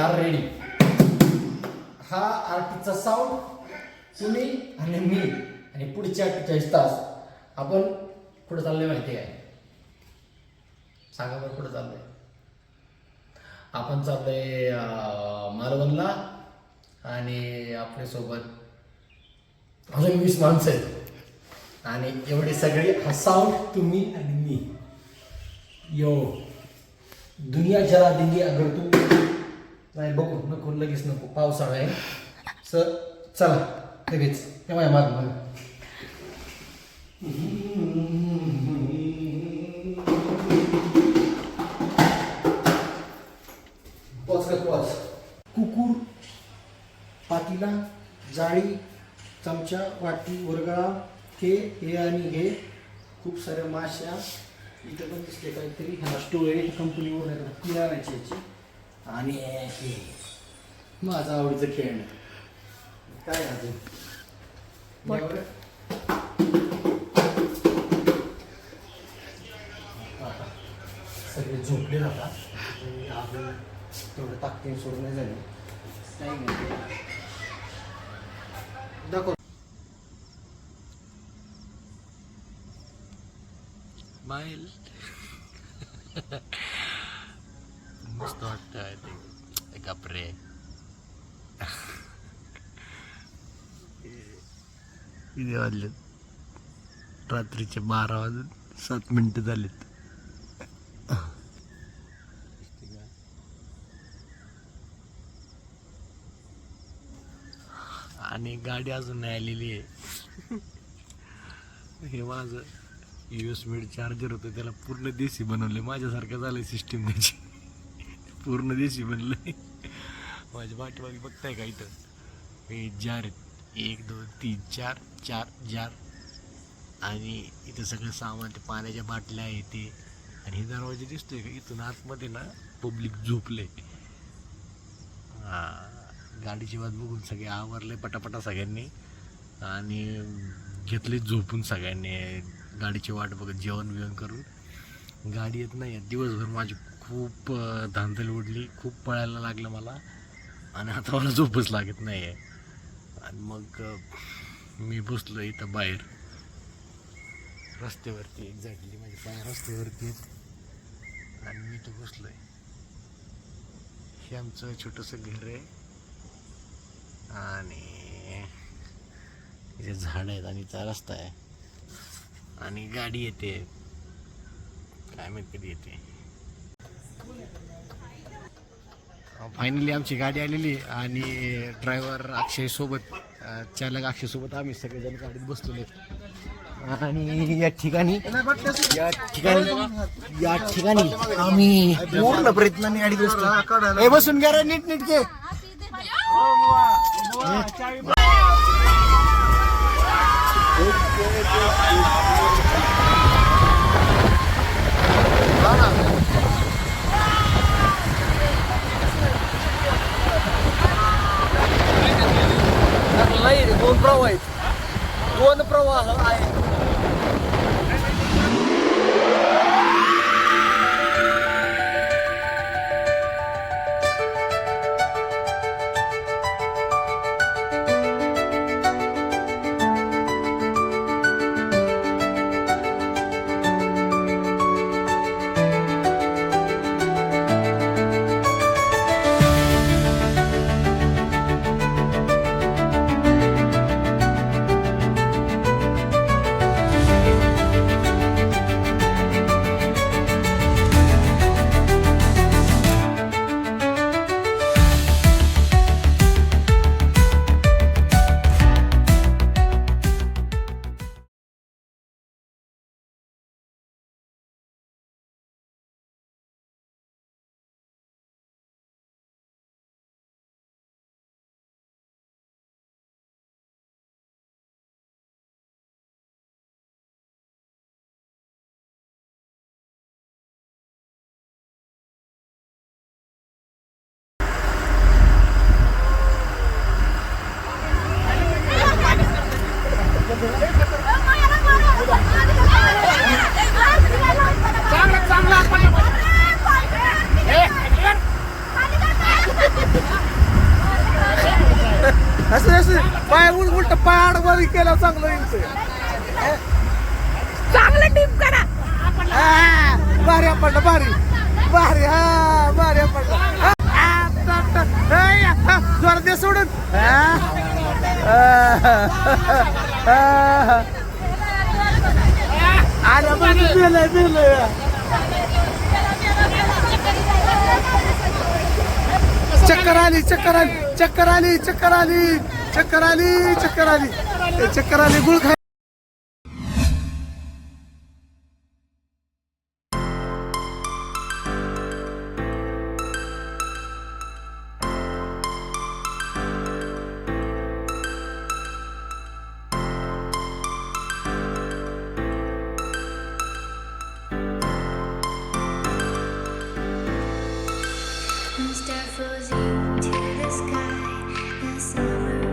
R ready. हा आरटीचा sound तुम्ही आणि मी आणि पुढचे 48 तास आपण पुढे चाललोय माहिती आहे. सांगा बरं पुढे चाललोय. आपण चाललोय मालवणला आणि आपल्यासोबत अजून 20 माणसं आहेत आणि एवढी सगळी हा साऊंड तुम्ही आणि मी. यो दुनिया जरा देंगे अगर तू नाही बघू नको लगेच नको पावसाळा आहे सर. चला लगेच तेव्हा माग पोच. कुकुर, पातीला, जाळी, चमचा, वाटी, वरगळा, हे आणि हे खूप साऱ्या माश्या इथं पण दिसले काहीतरी. ह्याला स्टोर आहे कंपनीवर नाही आणायची याची. आणि हे माझा आवडीचं खेळणं काय अजून सगळे झोपले जातात. आपण तेवढं ताकदीने सोडून नाही झाले नाही दाखव. स्माइल. मस्त वाटतं आहे ते. गपरे किती वाजलेत? रात्रीचे 12 वाजून 7 मिनिटं झालेत. आणि गाडी अजून नाही आलेली आहे. हे माझं USB चार्जर होतं त्याला पूर्ण देशी बनवले. माझ्यासारखं झालंय सिस्टीम त्याची. पूर्ण देशी बनलंय. माझ्या पाठीमागे बघताय का इथं हे जार आहेत. 1 2 3 4 जार. आणि इथं सगळं सामान ते पाण्याच्या बाटल्या आहे ते. आणि हे दरवाजे दिसतोय का इथून आतमध्ये ना पब्लिक झोपले. गाडीची वाट बघून सगळे आवरले पटापटा सगळ्यांनी आणि घेतले झोपून सगळ्यांनी. गाडीची वाट बघत जेवण बिवण करून गाडी येत नाही. दिवसभर माझी खूप धांदल उडली. खूप पळायला लागलं मला आणि आता मला झोपच लागत नाही आहे. आणि मग मी बसलो इथं बाहेर रस्त्यावरती. एक्झॅक्टली माझे पाय रस्त्यावरती आहेत आणि मी इथं बसलो आहे. हे आमचं छोटंसं घर आहे आणि इथे झाड आहेत आणि इथं रस्ता आहे आणि गाडी येते. काय माहित कधी येते. फायनली आमची गाडी आलेली आणि ड्रायव्हर अक्षय सोबत चालक अक्षय सोबत आम्ही सगळेजण गाडीत बसलेलो. आणि या ठिकाणी आम्ही पूर्ण प्रयत्नाने गाडी बसतो. बसून घ्या रे नीट नीट घे. नाही रे 2 प्रवाह आहेत. 2 प्रवाह आहेत. पाय उलट पाय आडवारी केला चांगलं येईल चांगलं टीप करा. भारी पडलं भारी भारी हा भारी पडलं जोर दे सोडून आलं मेलंय चक्कर आली चक्कर आली चक्कर आली चक्कर आली चक्कर आली चक्कर आली चक्कर आली गुळ खा. Start flows you to the sky. The summer